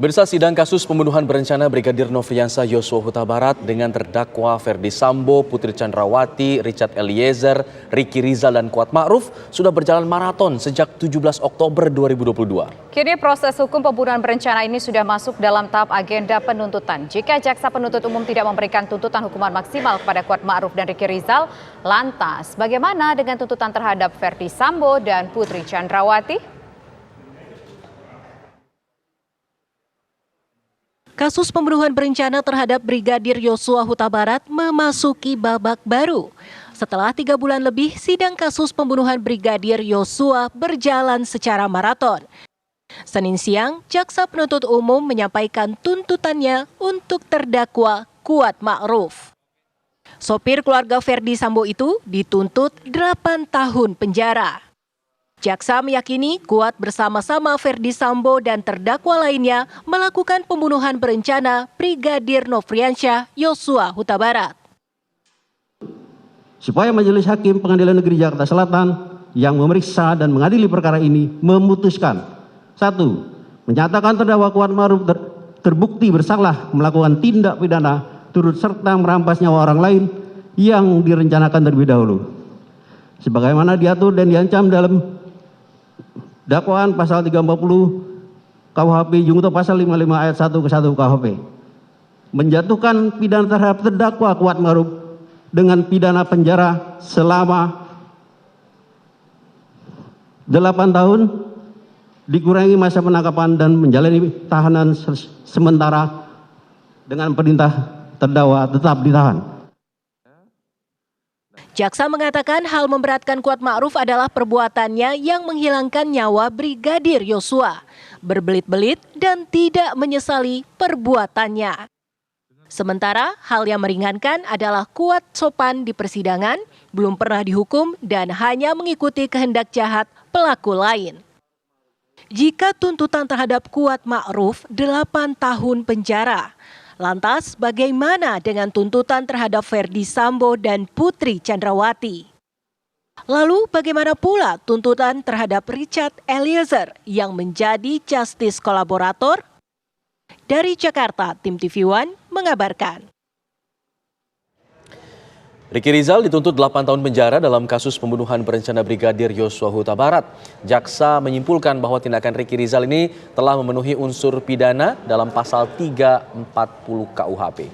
Pemirsa, sidang kasus pembunuhan berencana Brigadir Nofriansah Yosua Huta Barat dengan terdakwa Ferdi Sambo, Putri Chandrawati, Richard Eliezer, Ricky Rizal dan Kuat Ma'ruf sudah berjalan maraton sejak 17 Oktober 2022. Kini proses hukum pembunuhan berencana ini sudah masuk dalam tahap agenda penuntutan. Jika jaksa penuntut umum tidak memberikan tuntutan hukuman maksimal kepada Kuat Ma'ruf dan Ricky Rizal, lantas bagaimana dengan tuntutan terhadap Ferdi Sambo dan Putri Chandrawati? Kasus pembunuhan berencana terhadap Brigadir Yosua Huta Barat memasuki babak baru. Setelah 3 bulan lebih, sidang kasus pembunuhan Brigadir Yosua berjalan secara maraton. Senin siang, jaksa penuntut umum menyampaikan tuntutannya untuk terdakwa Kuat Ma'ruf. Sopir keluarga Ferdi Sambo itu dituntut 8 tahun penjara. Jaksa meyakini Kuat bersama-sama Ferdi Sambo dan terdakwa lainnya melakukan pembunuhan berencana Brigadir Nofriansah Yosua Huta Barat. Supaya Majelis Hakim Pengadilan Negeri Jakarta Selatan yang memeriksa dan mengadili perkara ini memutuskan: 1. Menyatakan terdakwa Kuat Ma'ruf terbukti bersalah melakukan tindak pidana turut serta merampas nyawa orang lain yang direncanakan terlebih dahulu, sebagaimana diatur dan diancam dalam dakwaan pasal 340 KUHP junto pasal 55 ayat 1 ke 1 KUHP. Menjatuhkan pidana terhadap terdakwa Kuat Ma'ruf dengan pidana penjara selama 8 tahun dikurangi masa penangkapan dan menjalani tahanan sementara dengan perintah terdakwa tetap ditahan. Jaksa mengatakan hal memberatkan Kuat Ma'ruf adalah perbuatannya yang menghilangkan nyawa Brigadir Yosua, berbelit-belit dan tidak menyesali perbuatannya. Sementara hal yang meringankan adalah Kuat sopan di persidangan, belum pernah dihukum dan hanya mengikuti kehendak jahat pelaku lain. Jika tuntutan terhadap Kuat Ma'ruf 8 tahun penjara, lantas bagaimana dengan tuntutan terhadap Ferdi Sambo dan Putri Chandrawati? Lalu bagaimana pula tuntutan terhadap Richard Eliezer yang menjadi justice kolaborator? Dari Jakarta, tim TV One mengabarkan. Ricky Rizal dituntut 8 tahun penjara dalam kasus pembunuhan berencana Brigadir Yosua Huta Barat. Jaksa menyimpulkan bahwa tindakan Ricky Rizal ini telah memenuhi unsur pidana dalam pasal 340 KUHP.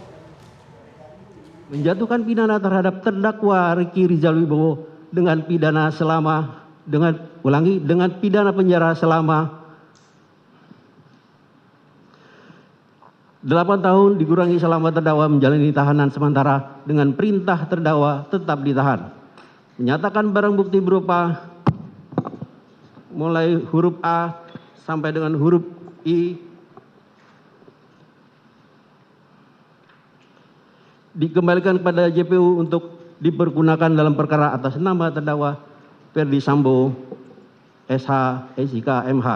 Menjatuhkan pidana terhadap terdakwa Ricky Rizal Wibowo dengan pidana penjara selama 8 tahun dikurangi selama terdakwa menjalani tahanan sementara dengan perintah terdakwa tetap ditahan. Menyatakan barang bukti berupa mulai huruf A sampai dengan huruf I dikembalikan kepada JPU untuk dipergunakan dalam perkara atas nama terdakwa Ferdi Sambo SH SIK MH.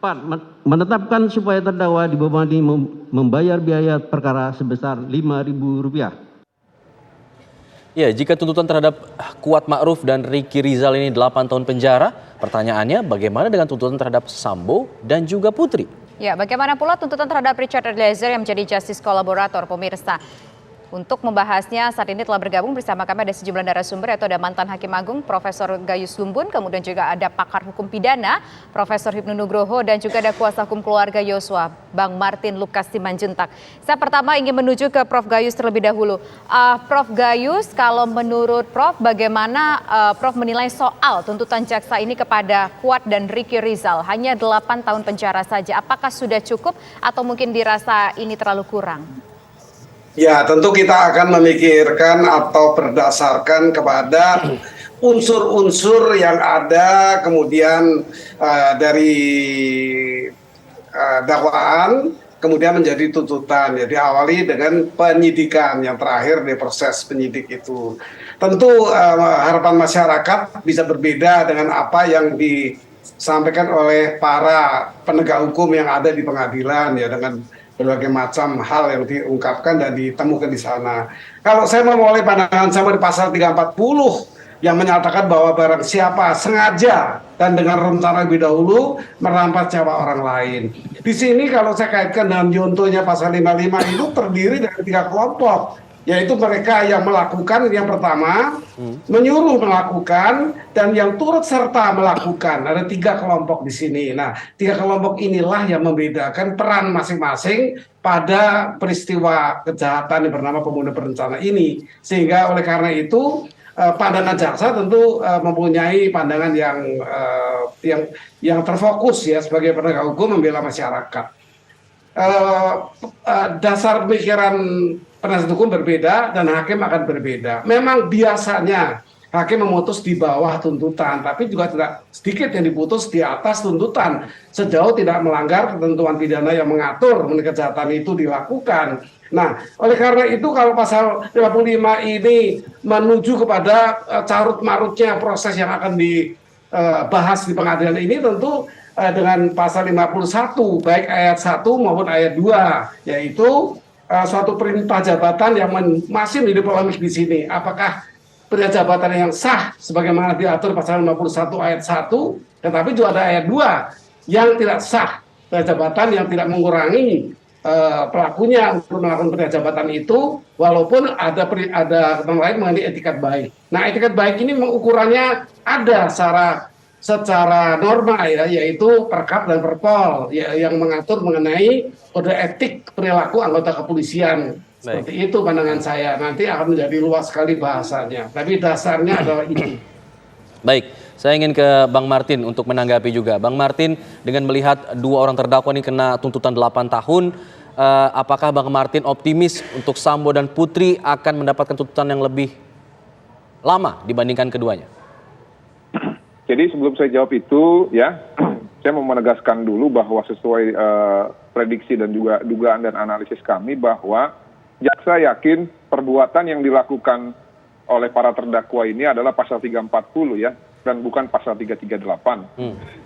4. Menetapkan supaya terdakwa dibebani membayar biaya perkara sebesar Rp5.000. Ya, jika tuntutan terhadap Kuat Ma'ruf dan Ricky Rizal ini 8 tahun penjara, pertanyaannya bagaimana dengan tuntutan terhadap Sambo dan juga Putri? Ya, bagaimana pula tuntutan terhadap Richard Eliezer yang menjadi justice kolaborator, pemirsa? Untuk membahasnya saat ini telah bergabung bersama kami ada sejumlah narasumber, yaitu ada mantan Hakim Agung Profesor Gayus Lumbun, kemudian juga ada pakar hukum pidana Profesor Hipnu Nugroho dan juga ada kuasa hukum keluarga Yosua Bang Martin Lukas Simanjuntak. Saya pertama ingin menuju ke Prof Gayus terlebih dahulu. Prof Gayus, kalau menurut Prof bagaimana Prof menilai soal tuntutan jaksa ini kepada Kuat dan Ricky Rizal hanya 8 tahun penjara saja, apakah sudah cukup atau mungkin dirasa ini terlalu kurang? Ya, tentu kita akan memikirkan atau berdasarkan kepada unsur-unsur yang ada kemudian dari dakwaan kemudian menjadi tuntutan. Jadi awali dengan penyidikan yang terakhir di proses penyidik itu. Tentu harapan masyarakat bisa berbeda dengan apa yang disampaikan oleh para penegak hukum yang ada di pengadilan ya, dengan berbagai macam hal yang diungkapkan dan ditemukan di sana. Kalau saya memulai pandangan sama di pasal 340 yang menyatakan bahwa barang siapa sengaja dan dengan rencana lebih dahulu merampas nyawa orang lain. Di sini kalau saya kaitkan dengan contohnya pasal 55 itu terdiri dari 3 kelompok, yaitu mereka yang melakukan, yang pertama menyuruh melakukan, dan yang turut serta melakukan. Ada 3 kelompok di sini. Nah, 3 kelompok inilah yang membedakan peran masing-masing pada peristiwa kejahatan yang bernama pembunuhan berencana ini. Sehingga oleh karena itu pandangan jaksa tentu mempunyai pandangan yang terfokus ya sebagai penegak hukum membela masyarakat. Dasar pemikiran penasihat hukum berbeda dan hakim akan berbeda. Memang biasanya hakim memutus di bawah tuntutan, tapi juga tidak sedikit yang diputus di atas tuntutan sejauh tidak melanggar ketentuan pidana yang mengatur mengenai kejahatan itu dilakukan. Nah, oleh karena itu kalau pasal 55 ini menuju kepada carut-marutnya proses yang akan dibahas di pengadilan ini, tentu dengan pasal 51 baik ayat 1 maupun ayat 2, yaitu suatu perintah jabatan yang masih menjadi polemik di sini. Apakah perintah jabatan yang sah sebagaimana diatur pasal 51 ayat 1, tetapi juga ada ayat 2 yang tidak sah, perintah jabatan yang tidak mengurangi pelakunya untuk melakukan perintah jabatan itu, walaupun ada ketentuan lain mengenai etikat baik. Nah, etikat baik ini ukurannya ada secara norma ya, yaitu Perkap dan Perpol ya, yang mengatur mengenai kode etik perilaku anggota kepolisian. Seperti itu pandangan saya. Nanti akan menjadi luas sekali bahasanya, tapi dasarnya adalah itu. Baik, saya ingin ke Bang Martin untuk menanggapi juga. Bang Martin, dengan melihat 2 orang terdakwa ini kena tuntutan 8 tahun, apakah Bang Martin optimis untuk Sambo dan Putri akan mendapatkan tuntutan yang lebih lama dibandingkan keduanya? Jadi sebelum saya jawab itu ya, saya mau menegaskan dulu bahwa sesuai prediksi dan juga dugaan dan analisis kami bahwa jaksa yakin perbuatan yang dilakukan oleh para terdakwa ini adalah pasal 340 ya, dan bukan pasal 338.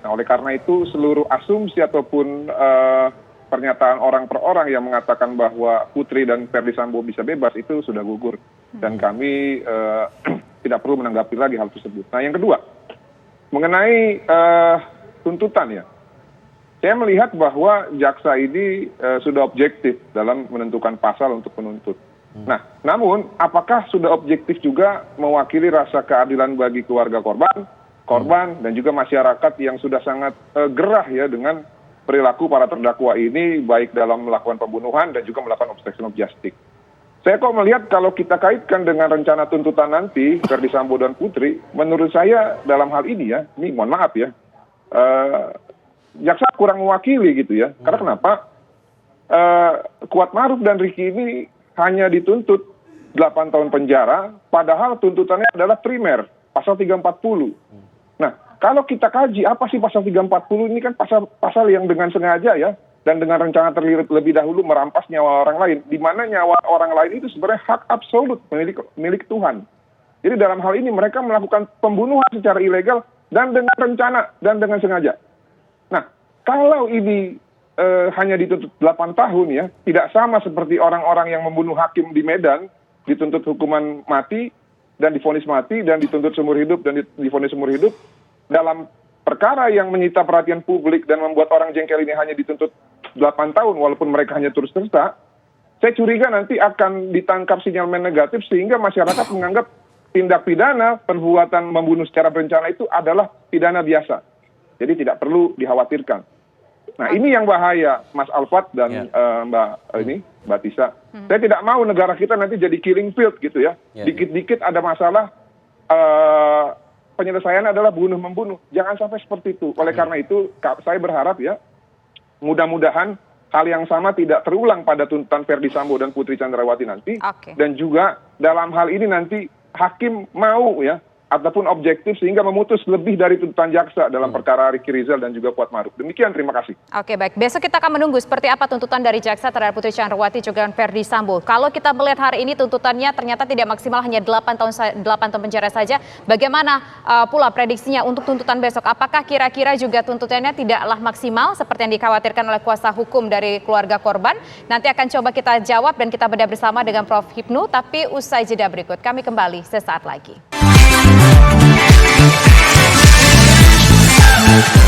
Nah, oleh karena itu seluruh asumsi ataupun pernyataan orang per orang yang mengatakan bahwa Putri dan Ferdi Sambo bisa bebas itu sudah gugur. Dan kami tidak perlu menanggapi lagi hal tersebut. Nah, yang kedua, mengenai tuntutan ya, saya melihat bahwa jaksa ini sudah objektif dalam menentukan pasal untuk penuntut. Nah, namun apakah sudah objektif juga mewakili rasa keadilan bagi keluarga korban dan juga masyarakat yang sudah sangat gerah ya dengan perilaku para terdakwa ini, baik dalam melakukan pembunuhan dan juga melakukan obstruction of justice. Saya kok melihat kalau kita kaitkan dengan rencana tuntutan nanti Ferdi Sambo dan Putri, menurut saya dalam hal ini ya, ini mohon maaf ya, jaksa kurang mewakili gitu ya. Karena kenapa? Kuatmaruf dan Ricky ini hanya dituntut 8 tahun penjara, padahal tuntutannya adalah primer, pasal 340. Nah, kalau kita kaji apa sih pasal 340 ini, kan pasal yang dengan sengaja ya, dan dengan rencana terlebih dahulu merampas nyawa orang lain, di mana nyawa orang lain itu sebenarnya hak absolut milik Tuhan. Jadi dalam hal ini mereka melakukan pembunuhan secara ilegal dan dengan rencana dan dengan sengaja. Nah, kalau ini hanya dituntut 8 tahun ya, tidak sama seperti orang-orang yang membunuh hakim di Medan, dituntut hukuman mati dan divonis mati dan dituntut seumur hidup dan divonis seumur hidup. Dalam perkara yang menyita perhatian publik dan membuat orang jengkel ini hanya dituntut 8 tahun walaupun mereka hanya turut serta, saya curiga nanti akan ditangkap sinyalmen negatif sehingga masyarakat menganggap tindak pidana perbuatan membunuh secara berencana itu adalah pidana biasa. Jadi tidak perlu dikhawatirkan. Nah, ini yang bahaya, Mas Alfat dan Mbak Tisa. Saya tidak mau negara kita nanti jadi killing field gitu ya. Dikit-dikit ada masalah, penyelesaian adalah bunuh-membunuh. Jangan sampai seperti itu. Oleh karena itu, saya berharap ya, mudah-mudahan hal yang sama tidak terulang pada tuntutan Ferdi Sambo dan Putri Candrawati nanti. Dan juga dalam hal ini nanti hakim mau ya, ataupun objektif sehingga memutus lebih dari tuntutan jaksa dalam perkara Ricky Rizal dan juga Kuatmaruf. Demikian, terima kasih. Oke, baik. Besok kita akan menunggu seperti apa tuntutan dari jaksa terhadap Putri Candrawati juga Ferdi Sambo. Kalau kita melihat hari ini tuntutannya ternyata tidak maksimal, hanya 8 tahun penjara saja. Bagaimana pula prediksinya untuk tuntutan besok? Apakah kira-kira juga tuntutannya tidaklah maksimal seperti yang dikhawatirkan oleh kuasa hukum dari keluarga korban? Nanti akan coba kita jawab dan kita bedah bersama dengan Prof. Hipnu, tapi usai jeda berikut. Kami kembali sesaat lagi. Thank you.